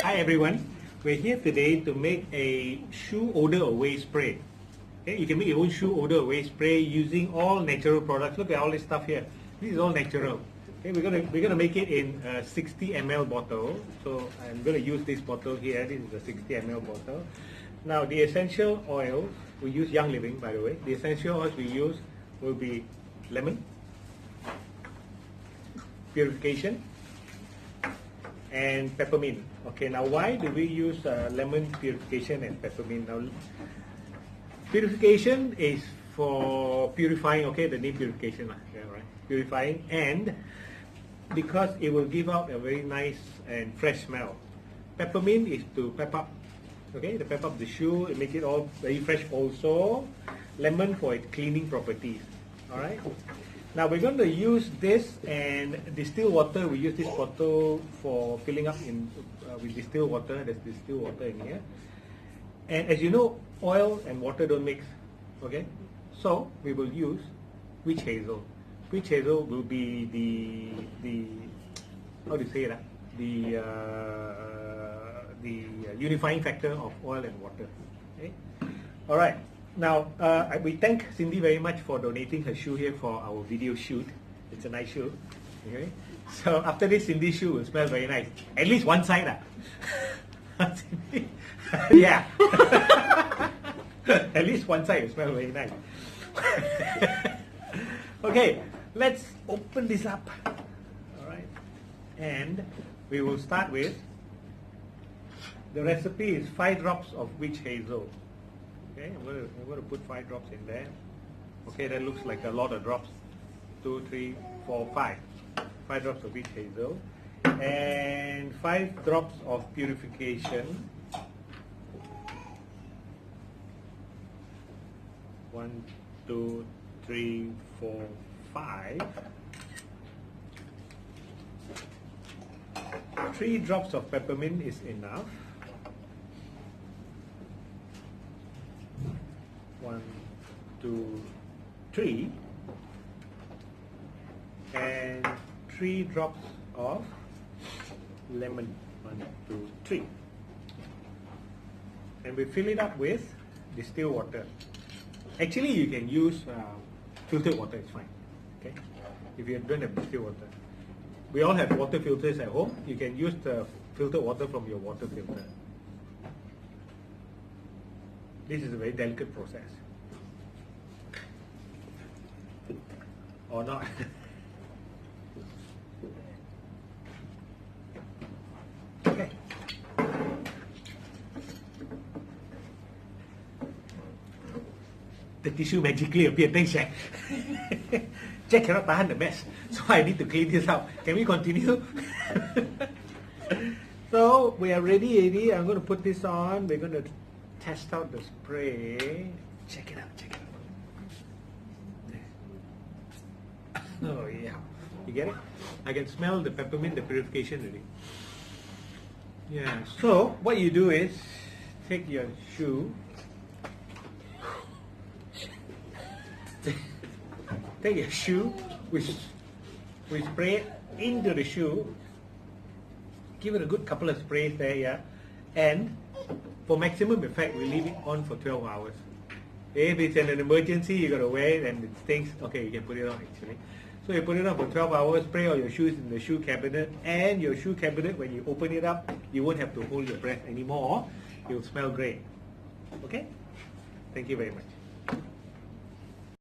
Hi everyone, we're here today to make a shoe odor away spray. Okay, you can make your own shoe odor away spray using all natural products. Look at all this stuff here. This is all natural. Okay, we're gonna make it in a 60 ml bottle. So I'm gonna use this bottle here. This is a 60 ml bottle. Now the essential oil we use Young Living, by the way. The essential oils we use will be lemon, purification, and peppermint. Okay, now why do we use lemon, purification, and peppermint? Now, purification is for purifying. Okay, the name purification, yeah, right? Purifying, and because it will give out a very nice and fresh smell. Peppermint is to pep up. Okay, to pep up the shoe, it make it all very fresh. Also, lemon for its cleaning properties. All right. Now we're going to use this and distilled water. We use this bottle for filling up in with distilled water. There's distilled water in here. And as you know, oil and water don't mix. Okay, so we will use witch hazel. Witch hazel will be the how do you say that? The unifying factor of oil and water. Okay. All right. Now, we thank Cindy very much for donating her shoe here for our video shoot. It's a nice shoe. Okay. So after this, Cindy's shoe will smell very nice. At least one side. Yeah. At least one side will smell very nice. Okay, let's open this up. All right. And we will start with, the recipe is 5 drops of witch hazel. Okay, I'm going to put 5 drops in there. Okay, that looks like a lot of drops. 2, 3, 4, 5. 5 drops of witch hazel. And 5 drops of purification. 1, 2, 3, 4, 5. 3 drops of peppermint is enough. 1, 2, 3, and 3 drops of lemon. 1, 2, 3, and we fill it up with distilled water. Actually, you can use filtered water. It's fine. Okay, if you don't have distilled water, we all have water filters at home. You can use the filtered water from your water filter. This is a very delicate process. Or not. Okay. The tissue magically appeared. Thanks, Jack. Jack cannot tahan the mess, so I need to clean this out. Can we continue? So we are ready. I'm going to put this on. We're going to test out the spray. Check it out, check it out. Oh yeah, you get it? I can smell the peppermint, the purification already. Yeah, so what you do is take your shoe, take your shoe, we spray it into the shoe, give it a good couple of sprays there, yeah, and for maximum effect, we leave it on for 12 hours. If it's an emergency, you gotta wear it and it stinks, okay, you can put it on actually. So you put it on for 12 hours, spray all your shoes in the shoe cabinet, and your shoe cabinet, when you open it up, you won't have to hold your breath anymore. It will smell great. Okay? Thank you very much.